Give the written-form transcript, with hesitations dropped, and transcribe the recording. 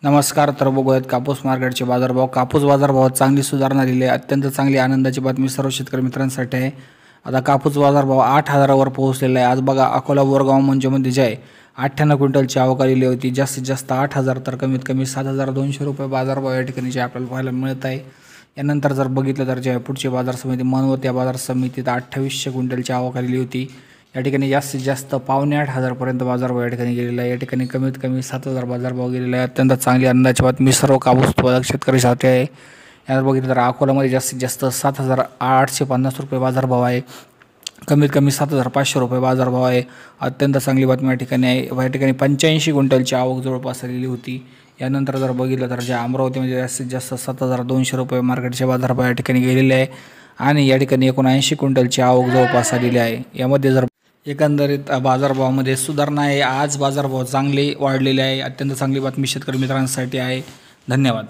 नमस्कार. तर बघूयात कापूस मार्केटचे बाजारभाव. कापूस बाजारभावात चांगली सुधारणा झालेली आहे. अत्यंत चांगली आनंदाची बातमी सर्व शेतकरी मित्रांसाठी आहे. आता कापूस बाजारभाव 8,000वर पोहोचलेला आहे. आज बघा अकोला बोरगाव मंडीमध्ये जे आहे 98 क्विंटलची आवक आलेली होती. जास्तीत जास्त 8,000 तर कमीत कमी 7,200 रुपये बाजारभाव या ठिकाणी जे आपल्याला पाहायला मिळत आहे. यानंतर जर बघितलं तर जे पुढची बाजार समिती मनवत या बाजार समितीत 2800 क्विंटलची आवक आलेली होती. या ठिकाणी जास्तीत जास्त 7,500 पर्यंत बाजारभाव या ठिकाणी गेलेला आहे. या ठिकाणी कमीत कमी 7,000 बाजारभाव गेलेला आहे. अत्यंत चांगली आनंदाची बातमी सर्व कापूस उत्पादक शेतकऱ्यांसाठी आहे. यानंतर बघितलं तर अकोलामध्ये जास्तीत जास्त 7,850 रुपये बाजारभाव आहे. कमीत कमी 7,500 रुपये बाजारभाव आहे. अत्यंत चांगली बातमी या ठिकाणी आहे. या ठिकाणी 85 क्विंटलची आवक जवळपास आलेली होती. यानंतर जर बघितलं तर जे अमरावतीमध्ये जास्तीत जास्त 7,200 रुपये मार्केटचे बाजारभाव या ठिकाणी गेलेले आहे. आणि या ठिकाणी 79 क्विंटलची आवक जवळपास आलेली आहे. यामध्ये जर एकंदरीत बाजारभावामध्ये सुधारणा आहे. आज बाजारभाव चांगले वाढलेले आहे. अत्यंत चांगली बातमी शेतकरी मित्रांसाठी आहे. धन्यवाद.